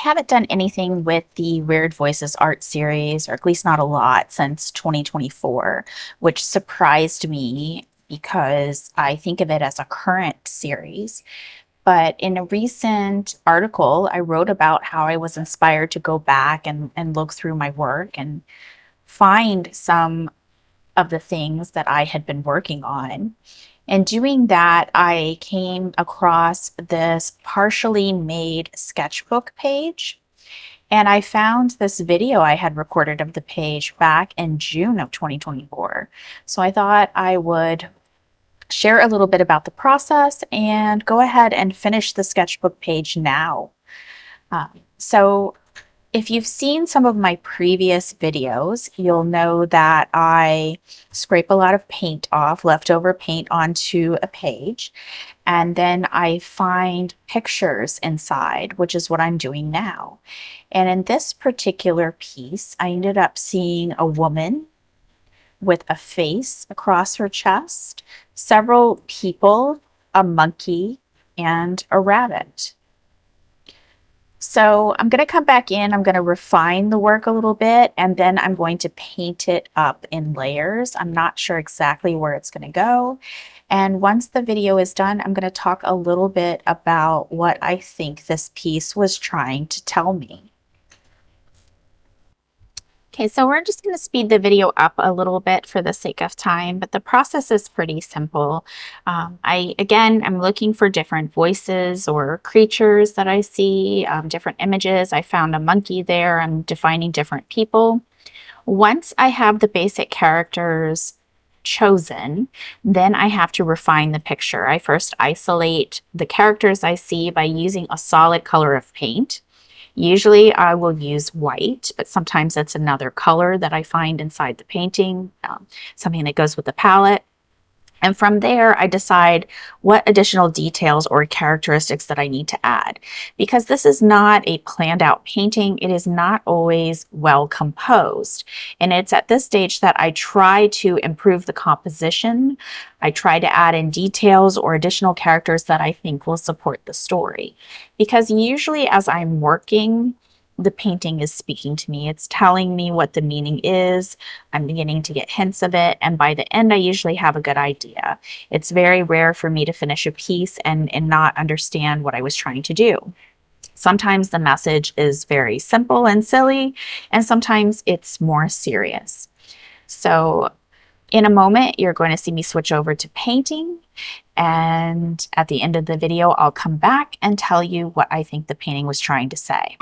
haven't done anything with the Weird Voices art series, or at least not a lot, since 2024, which surprised me because I think of it as a current series. But in a recent article, I wrote about how I was inspired to go back and look through my work and find some of the things that I had been working on. And doing that, I came across this partially made sketchbook page. And I found this video I had recorded of the page back in June of 2024. So I thought I would share a little bit about the process and go ahead and finish the sketchbook page now. So if you've seen some of my previous videos, you'll know that I scrape a lot of paint off, leftover paint onto a page, and then I find pictures inside, which is what I'm doing now. And in this particular piece, I ended up seeing a woman with a face across her chest, several people, a monkey, and a rabbit. So I'm going to come back in, I'm going to refine the work a little bit, and then I'm going to paint it up in layers. I'm not sure exactly where it's going to go. And once the video is done, I'm going to talk a little bit about what I think this piece was trying to tell me. Okay, so we're just going to speed the video up a little bit for the sake of time, but the process is pretty simple. I'm looking for different voices or creatures that I see, different images. I found a monkey there. I'm defining different people. Once I have the basic characters chosen, then I have to refine the picture. I first isolate the characters I see by using a solid color of paint. Usually I will use white, but sometimes it's another color that I find inside the painting, something that goes with the palette. And from there, I decide what additional details or characteristics that I need to add. Because this is not a planned out painting, it is not always well composed. And it's at this stage that I try to improve the composition. I try to add in details or additional characters that I think will support the story. Because usually as I'm working, the painting is speaking to me. It's telling me what the meaning is. I'm beginning to get hints of it. And by the end, I usually have a good idea. It's very rare for me to finish a piece and not understand what I was trying to do. Sometimes the message is very simple and silly, and sometimes it's more serious. So in a moment, you're going to see me switch over to painting. And at the end of the video, I'll come back and tell you what I think the painting was trying to say.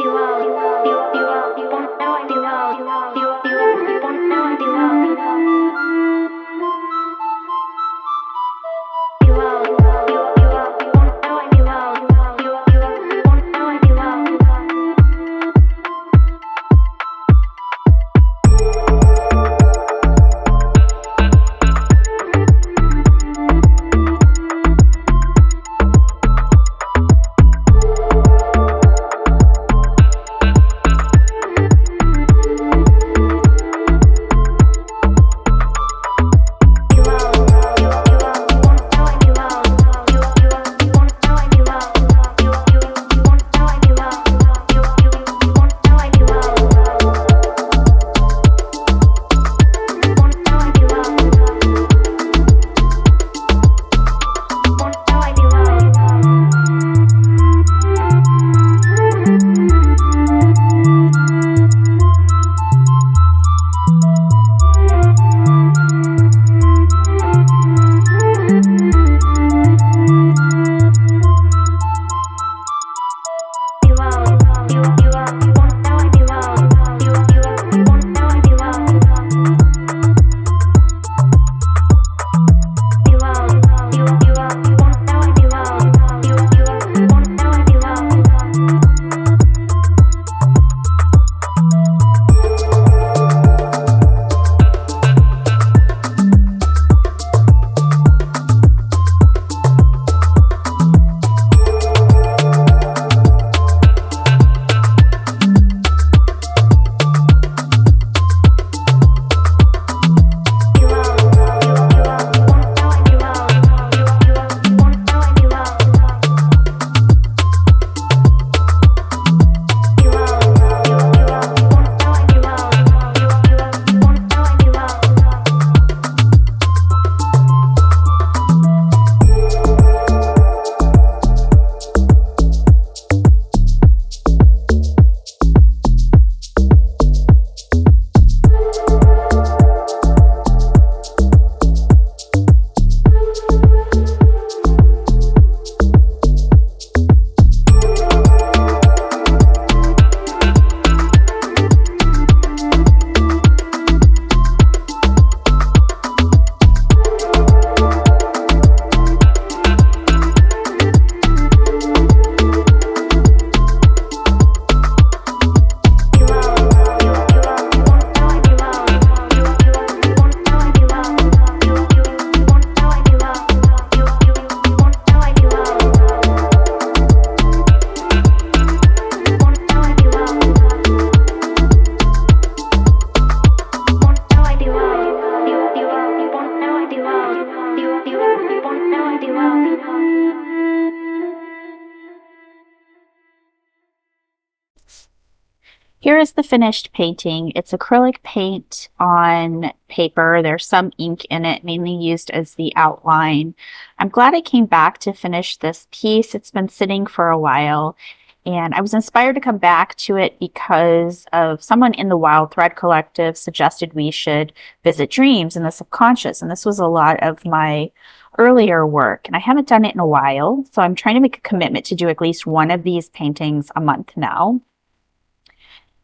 Here is the finished painting. It's acrylic paint on paper. There's some ink in it, mainly used as the outline. I'm glad I came back to finish this piece. It's been sitting for a while, and I was inspired to come back to it because of someone in the Wild Thread Collective suggested we should visit dreams and the subconscious, and this was a lot of my earlier work, and I haven't done it in a while, so I'm trying to make a commitment to do at least one of these paintings a month now.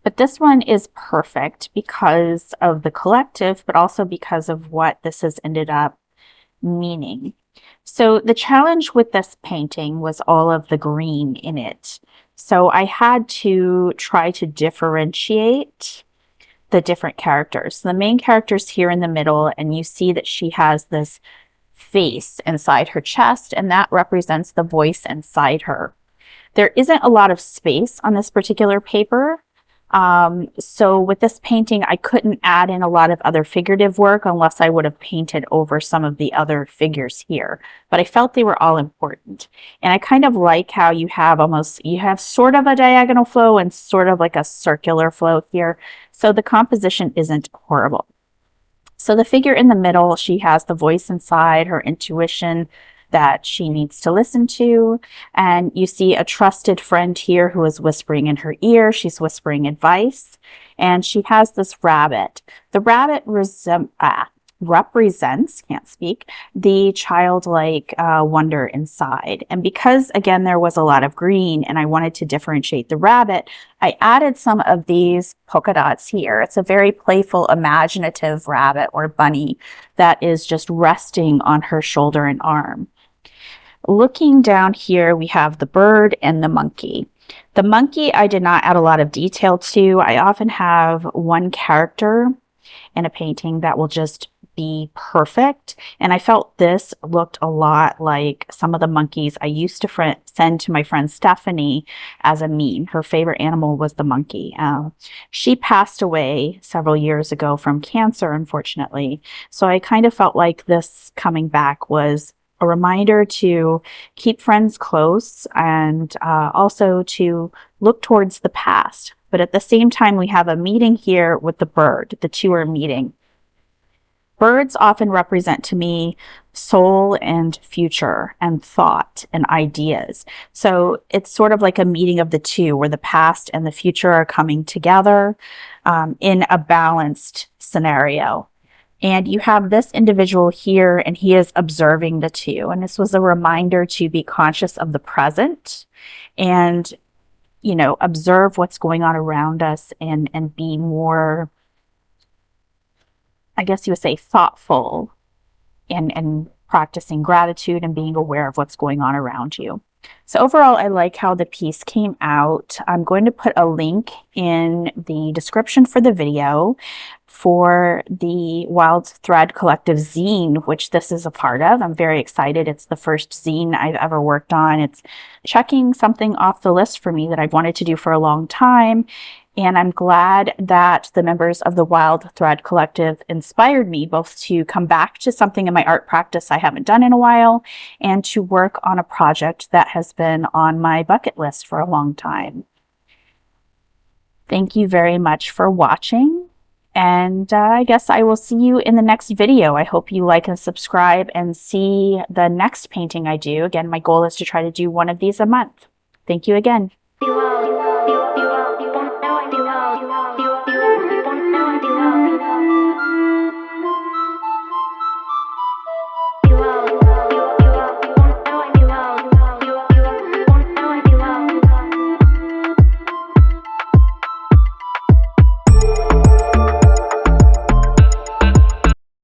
But this one is perfect because of the collective, but also because of what this has ended up meaning. So the challenge with this painting was all of the green in it. So I had to try to differentiate the different characters. So the main character's here in the middle, and you see that she has this face inside her chest, and that represents the voice inside her. There isn't a lot of space on this particular paper. So with this painting, I couldn't add in a lot of other figurative work unless I would have painted over some of the other figures here. But I felt they were all important. And I kind of like how you have sort of a diagonal flow and sort of like a circular flow here. So the composition isn't horrible. So the figure in the middle, she has the voice inside, her intuition that she needs to listen to. And you see a trusted friend here who is whispering in her ear. She's whispering advice. And she has this rabbit. The rabbit represents, can't speak, the childlike wonder inside. And because, again, there was a lot of green and I wanted to differentiate the rabbit, I added some of these polka dots here. It's a very playful, imaginative rabbit or bunny that is just resting on her shoulder and arm. Looking down here, we have the bird and the monkey. The monkey, I did not add a lot of detail to. I often have one character in a painting that will just be perfect. And I felt this looked a lot like some of the monkeys I used to send to my friend Stephanie as a meme. Her favorite animal was the monkey. She passed away several years ago from cancer, unfortunately. So I kind of felt like this coming back was a reminder to keep friends close and also to look towards the past. But at the same time, we have a meeting here with the bird. The two are meeting. Birds often represent to me soul and future and thought and ideas. So it's sort of like a meeting of the two where the past and the future are coming together in a balanced scenario. And you have this individual here, and he is observing the two. And this was a reminder to be conscious of the present and, you know, observe what's going on around us and be more, I guess you would say, thoughtful and practicing gratitude and being aware of what's going on around you. So overall, I like how the piece came out. I'm going to put a link in the description for the video for the Wild Thread Collective zine, which this is a part of. I'm very excited. It's the first zine I've ever worked on. It's checking something off the list for me that I've wanted to do for a long time. And I'm glad that the members of the Wild Thread Collective inspired me both to come back to something in my art practice I haven't done in a while and to work on a project that has been on my bucket list for a long time. Thank you very much for watching. And I guess I will see you in the next video. I hope you like and subscribe and see the next painting I do. Again, my goal is to try to do one of these a month. Thank you again.